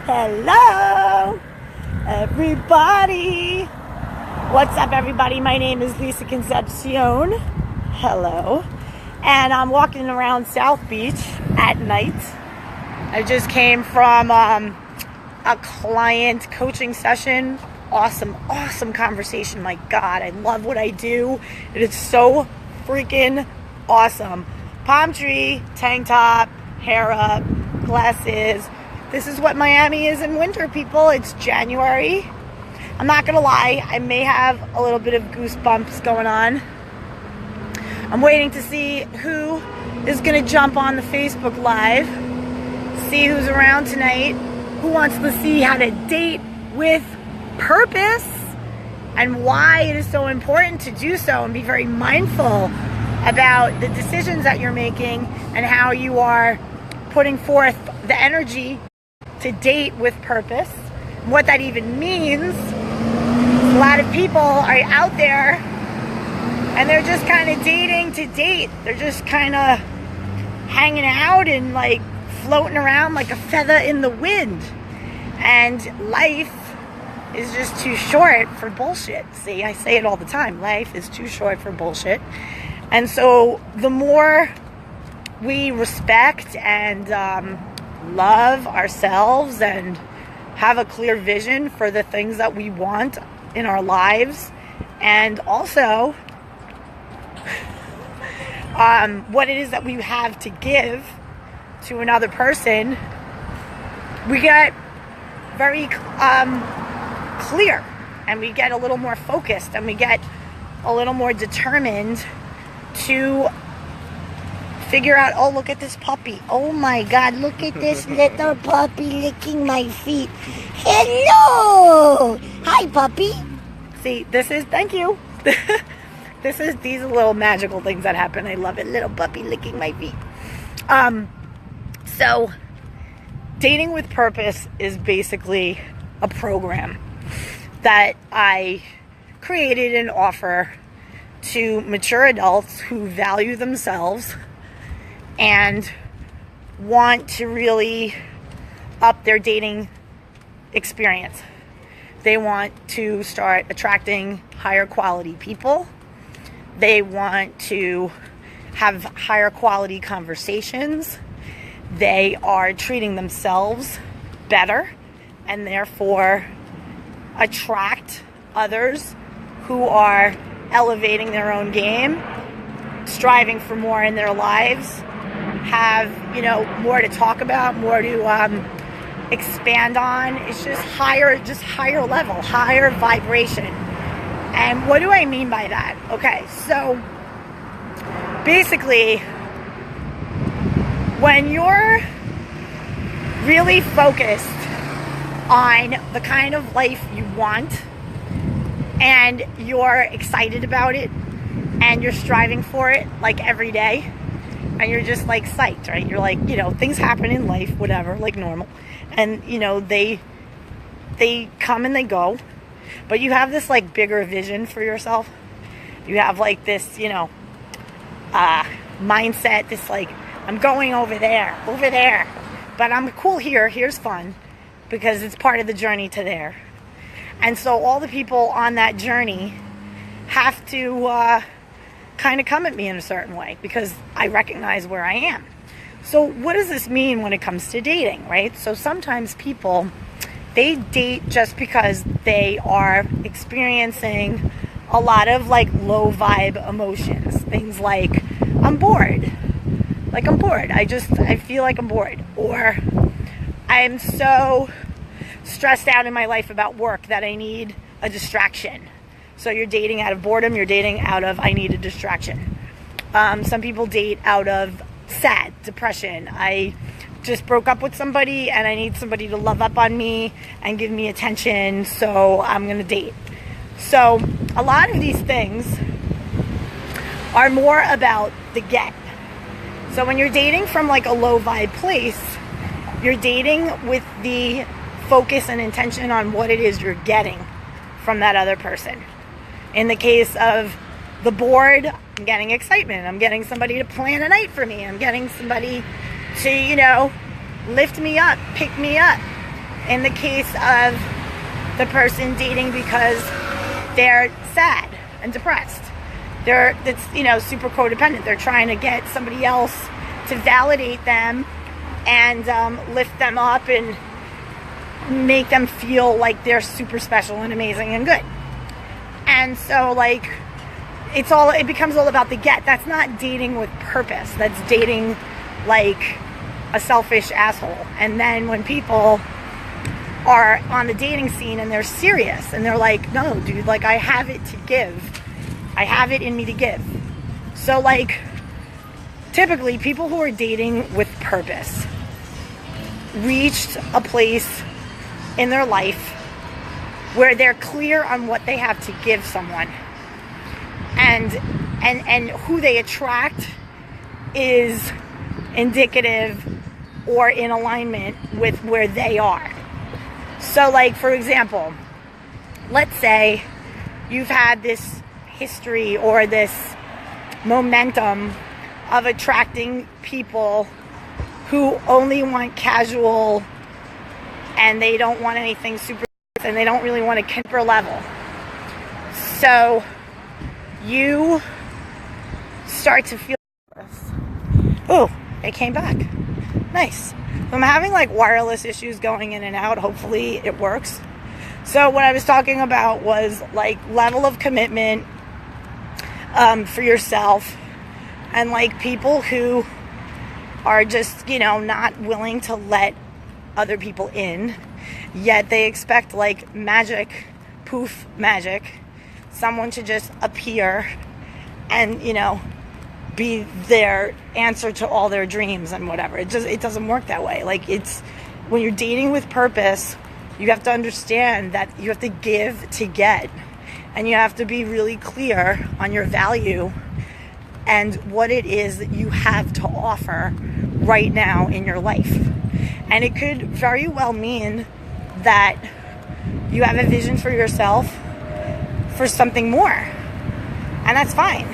Hello, everybody. What's up, everybody? My name is Lisa Concepcion. Hello. And I'm walking around South Beach at night. I just came from a client coaching session. Awesome conversation. My God, I love what I do. It is so freaking awesome. Palm tree, tank top, hair up, glasses. This is what Miami is in winter, people. It's January. I'm not gonna lie, I may have a little bit of goosebumps going on. I'm waiting to see who is gonna jump on the Facebook Live, see who's around tonight, who wants to see how to date with purpose and why it is so important to do so and be very mindful about the decisions that you're making and how you are putting forth the energy to date with purpose. And what that even means. A lot of people are out there and they're just kind of dating to date. They're just kind of hanging out and like floating around like a feather in the wind. And life is just too short for bullshit. See, I say it all the time. Life is too short for bullshit. And so the more we respect and love ourselves and have a clear vision for the things that we want in our lives, and also what it is that we have to give to another person, we get very clear, and we get a little more focused, and we get a little more determined to figure out, oh, look at this puppy. Oh my God, look at this little puppy licking my feet. Hello! Hi, puppy. See, thank you. These are little magical things that happen. I love it. Little puppy licking my feet. So, dating with purpose is basically a program that I created and offer to mature adults who value themselves and want to really up their dating experience. They want to start attracting higher quality people. They want to have higher quality conversations. They are treating themselves better and therefore attract others who are elevating their own game, striving for more in their lives, have, more to talk about, more to expand on. It's just higher level, higher vibration. And what do I mean by that? Okay, so basically, when you're really focused on the kind of life you want and you're excited about it and you're striving for it like every day, and you're just like psyched, right? You're like, things happen in life, whatever, like normal. And, they come and they go. But you have this like bigger vision for yourself. You have like this, mindset, this like, I'm going over there. But I'm cool here. Here's fun. Because it's part of the journey to there. And so all the people on that journey have to kind of come at me in a certain way because I recognize where I am. So what does this mean when it comes to dating, right? So sometimes people, they date just because they are experiencing a lot of like low vibe emotions. Things like, I'm bored. I feel like I'm bored. Or I'm so stressed out in my life about work that I need a distraction. So you're dating out of boredom, you're dating out of, I need a distraction. Some people date out of sad, depression. I just broke up with somebody and I need somebody to love up on me and give me attention, so I'm going to date. So a lot of these things are more about the get. So when you're dating from like a low vibe place, you're dating with the focus and intention on what it is you're getting from that other person. In the case of the bored, I'm getting excitement. I'm getting somebody to plan a night for me. I'm getting somebody to, lift me up, pick me up. In the case of the person dating because they're sad and depressed, it's super codependent. They're trying to get somebody else to validate them and lift them up and make them feel like they're super special and amazing and good. And so like it becomes all about the get. That's not dating with purpose. That's dating like a selfish asshole. And then when people are on the dating scene and they're serious and they're like, no dude, like I have it to give. I have it in me to give. So like typically people who are dating with purpose reached a place in their life where they're clear on what they have to give someone, and who they attract is indicative or in alignment with where they are. So like, for example, let's say you've had this history or this momentum of attracting people who only want casual and they don't want anything super and they don't really want a camper level. So you start to feel this. Oh, it came back. Nice. So I'm having like wireless issues going in and out. Hopefully it works. So what I was talking about was like level of commitment for yourself, and like people who are just, not willing to let other people in, yet they expect like magic, poof magic, someone to just appear and, be their answer to all their dreams and whatever. It doesn't work that way. Like when you're dating with purpose, you have to understand that you have to give to get, and you have to be really clear on your value and what it is that you have to offer right now in your life. And it could very well mean that you have a vision for yourself for something more, and that's fine.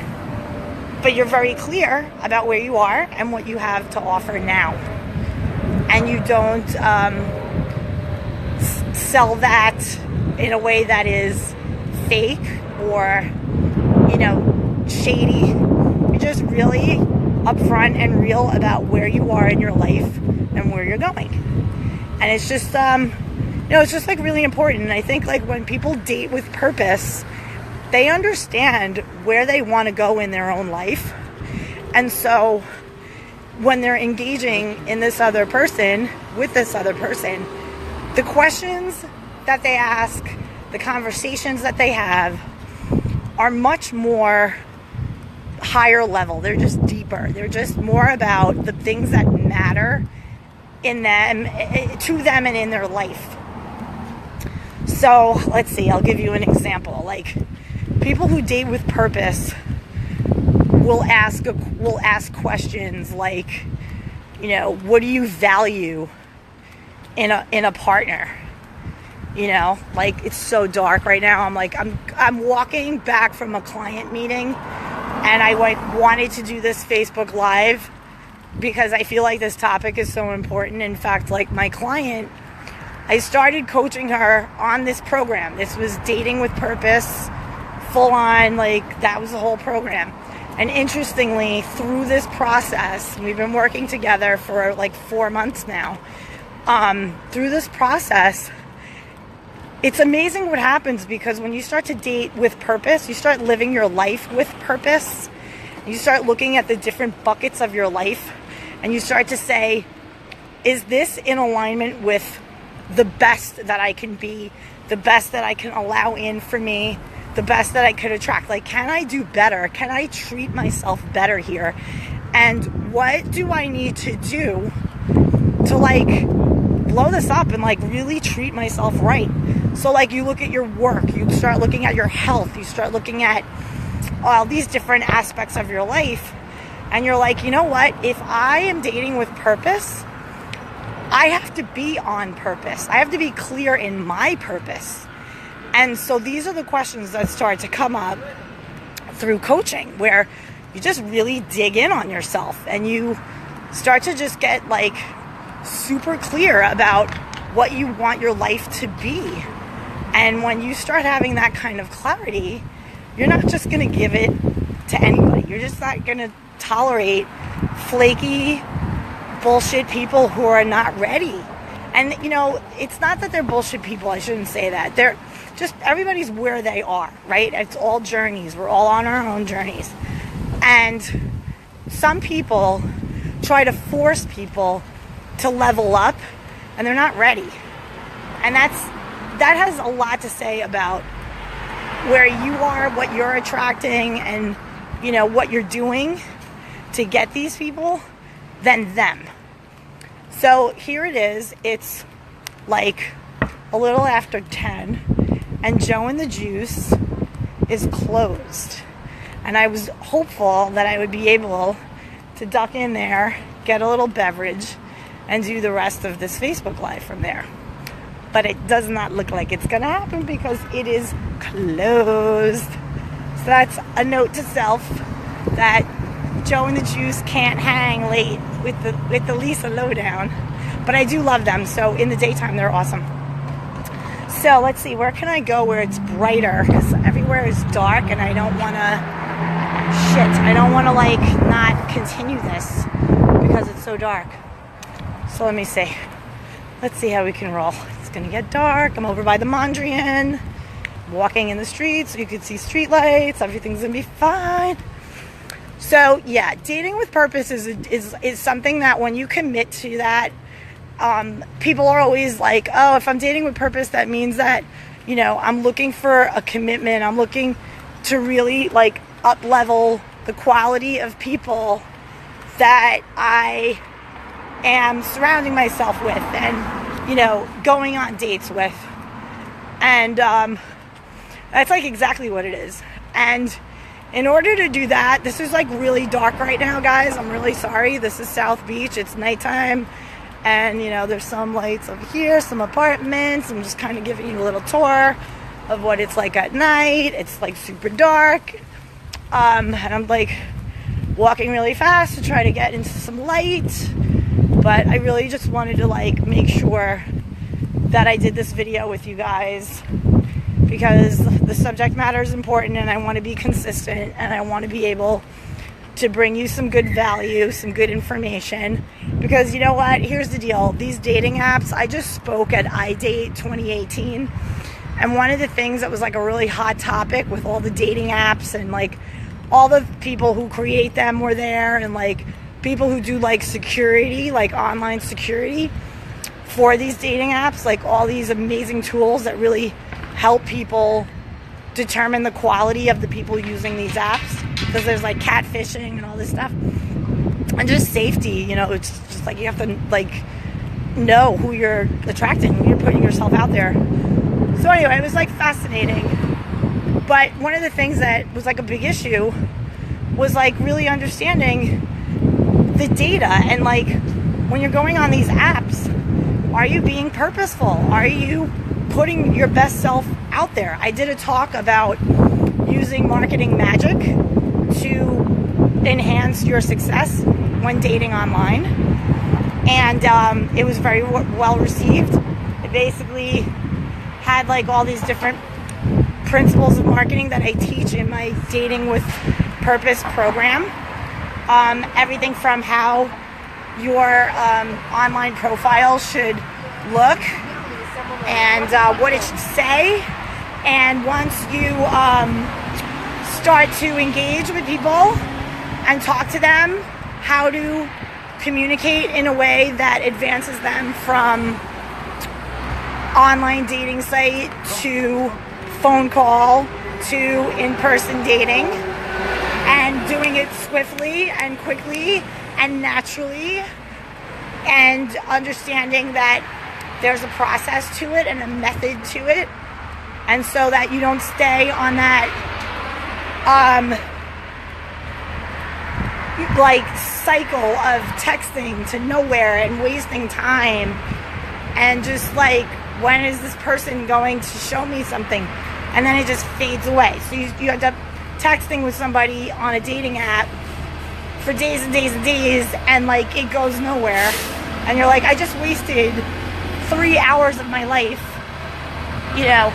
But you're very clear about where you are and what you have to offer now. And you don't sell that in a way that is fake or, shady. You're just really upfront and real about where you are in your life and where you're going. And it's just, it's just like really important. And I think like when people date with purpose, they understand where they want to go in their own life. And so when they're engaging in this other person, with this other person, the questions that they ask, the conversations that they have are much more higher level. They're just deeper. They're just more about the things that matter in them, to them and in their life. So let's see, I'll give you an example. Like, people who date with purpose will ask questions like, what do you value in a partner? Like, it's so dark right now. I'm walking back from a client meeting, and I wanted to do this Facebook Live because I feel like this topic is so important. In fact, like my client, I started coaching her on this program. This was Dating with Purpose, full on, like that was the whole program. And interestingly, through this process, we've been working together for like 4 months now. Through this process, it's amazing what happens, because when you start to date with purpose, you start living your life with purpose. You start looking at the different buckets of your life, and you start to say, is this in alignment with the best that I can be, the best that I can allow in for me, the best that I could attract? Like, can I do better? Can I treat myself better here? And what do I need to do to like blow this up and like really treat myself right? So like, you look at your work, you start looking at your health, you start looking at all these different aspects of your life, and you're like, you know what? If I am dating with purpose, I have to be on purpose. I have to be clear in my purpose. And so these are the questions that start to come up through coaching, where you just really dig in on yourself and you start to just get like super clear about what you want your life to be. And when you start having that kind of clarity, you're not just going to give it to anybody. You're just not going to tolerate flaky bullshit people who are not ready. And, you know, it's not that they're bullshit people. I shouldn't say that. They're just, everybody's where they are, right? It's all journeys. We're all on our own journeys. And some people try to force people to level up, and they're not ready. And that has a lot to say about where you are, what you're attracting, and, you know, what you're doing to get these people than them. So here it is. It's like a little after 10, and Joe and the Juice is closed. And I was hopeful that I would be able to duck in there, get a little beverage, and do the rest of this Facebook Live from there. But it does not look like it's going to happen because it is closed. So that's a note to self that Joe and the Juice can't hang late with the Lisa Lowdown. But I do love them, so in the daytime they're awesome. So let's see, where can I go where it's brighter? Because everywhere is dark and I don't want to like not continue this because it's so dark. So let me see. Let's see how we can roll. It's going to get dark. I'm over by the Mondrian. I'm walking in the streets so you can see street lights. Everything's going to be fine. So yeah, dating with purpose is something that when you commit to that, people are always like, oh, if I'm dating with purpose, that means that, you know, I'm looking for a commitment. I'm looking to really like up level the quality of people that I am surrounding myself with and, you know, going on dates with. And that's like exactly what it is. And in order to do that, this is like really dark right now, guys. I'm really sorry. This is South Beach. It's nighttime. And, you know, there's some lights over here, some apartments. I'm just kind of giving you a little tour of what it's like at night. It's like super dark. And I'm like walking really fast to try to get into some light. But I really just wanted to like make sure that I did this video with you guys because the subject matter is important and I want to be consistent and I want to be able to bring you some good value, some good information. Because you know what? Here's the deal. These dating apps, I just spoke at iDate 2018. And one of the things that was like a really hot topic with all the dating apps and like all the people who create them were there and like people who do like security, like online security for these dating apps, like all these amazing tools that really help people determine the quality of the people using these apps, because there's like catfishing and all this stuff, and just safety, you know. It's just like you have to like know who you're attracting when you're putting yourself out there. So anyway, it was like fascinating. But one of the things that was like a big issue was like really understanding the data and like when you're going on these apps, are you being purposeful? Are you putting your best self out there? I did a talk about using marketing magic to enhance your success when dating online, and it was very well received. It basically had like all these different principles of marketing that I teach in my Dating with Purpose program. Everything from how your online profile should look and what it should say. And once you start to engage with people and talk to them, how to communicate in a way that advances them from online dating site to phone call to in-person dating, and doing it swiftly and quickly and naturally, and understanding that there's a process to it and a method to it, and so that you don't stay on that like cycle of texting to nowhere and wasting time and just like, when is this person going to show me something? And then it just fades away. So you end up texting with somebody on a dating app for days and days and days, and like it goes nowhere. And you're like, I just wasted 3 hours of my life, you know,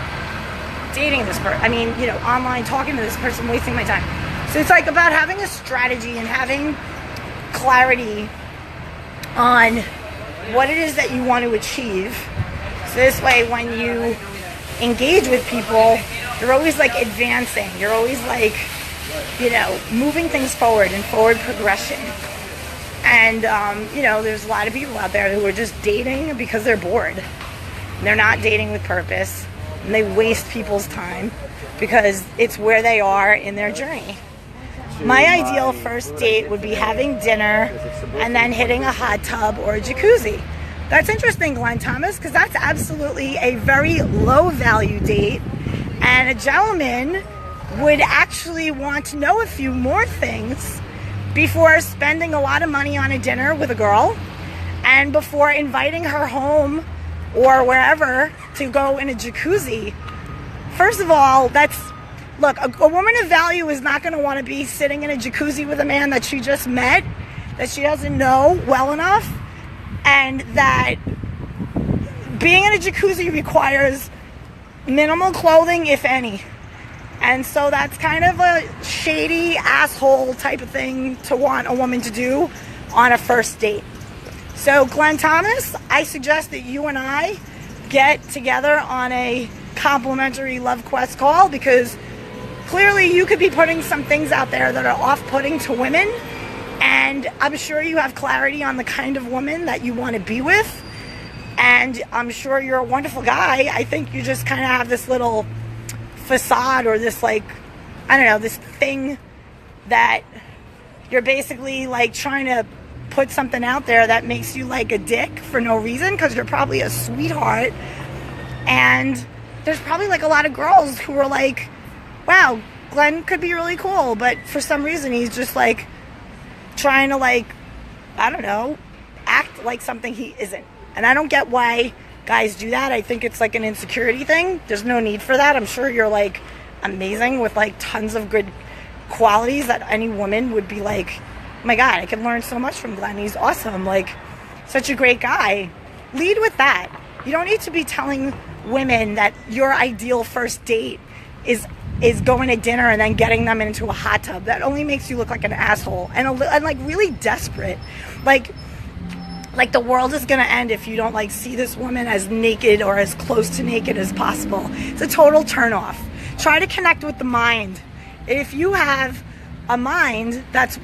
dating this person. I mean, you know, online talking to this person, wasting my time. So it's like about having a strategy and having clarity on what it is that you want to achieve. So this way, when you engage with people, you're always like advancing. You're always like, you know, moving things forward and forward progression. And, you know, there's a lot of people out there who are just dating because they're bored. They're not dating with purpose. And they waste people's time because it's where they are in their journey. My ideal first date would be having dinner and then hitting a hot tub or a jacuzzi. That's interesting, Glenn Thomas, because that's absolutely a very low value date. And a gentleman would actually want to know a few more things before spending a lot of money on a dinner with a girl and before inviting her home or wherever to go in a jacuzzi. First of all, look, a woman of value is not going to want to be sitting in a jacuzzi with a man that she just met, that she doesn't know well enough, and that being in a jacuzzi requires minimal clothing, if any. And so that's kind of a shady asshole type of thing to want a woman to do on a first date. So Glenn Thomas, I suggest that you and I get together on a complimentary Love Quest call, because clearly you could be putting some things out there that are off-putting to women, and I'm sure you have clarity on the kind of woman that you want to be with, and I'm sure you're a wonderful guy. I think you just kind of have this little facade, or this, like, I don't know, this thing that you're basically like trying to put something out there that makes you like a dick for no reason, because you're probably a sweetheart. And there's probably like a lot of girls who are like, wow, Glenn could be really cool, but for some reason he's just like trying to, like, I don't know, act like something he isn't. And I don't get why guys do that. I think it's like an insecurity thing. There's no need for that. I'm sure you're like amazing with like tons of good qualities that any woman would be like, oh my God, I can learn so much from Glenn. He's awesome. Like, such a great guy. Lead with that. You don't need to be telling women that your ideal first date is going to dinner and then getting them into a hot tub. That only makes you look like an asshole and like really desperate. Like the world is going to end if you don't like see this woman as naked or as close to naked as possible. It's a total turnoff. Try to connect with the mind. If you have a mind that's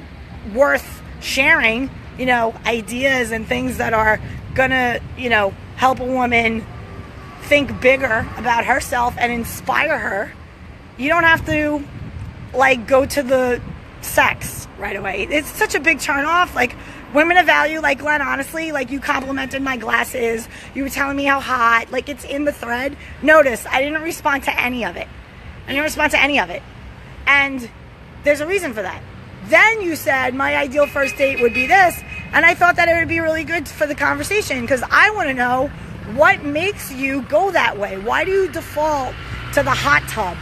worth sharing, you know, ideas and things that are going to, you know, help a woman think bigger about herself and inspire her, you don't have to like go to the sex right away. It's such a big turn off. Like, women of value, like Glenn, honestly, like, you complimented my glasses. You were telling me how hot. Like, it's in the thread. Notice, I didn't respond to any of it. And there's a reason for that. Then you said my ideal first date would be this. And I thought that it would be really good for the conversation, because I want to know what makes you go that way. Why do you default to the hot tub?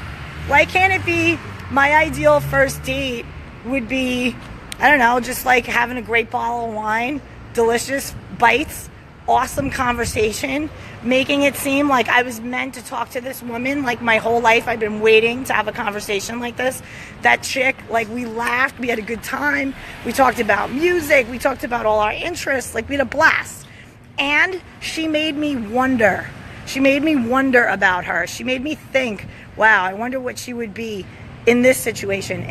Why can't it be my ideal first date would be, I don't know, just like having a great bottle of wine, delicious bites, awesome conversation, making it seem like I was meant to talk to this woman like my whole life. I've been waiting to have a conversation like this. That chick, like, we laughed, we had a good time, we talked about music, we talked about all our interests, like, we had a blast. And she made me wonder. She made me wonder about her. She made me think, wow, I wonder what she would be in this situation,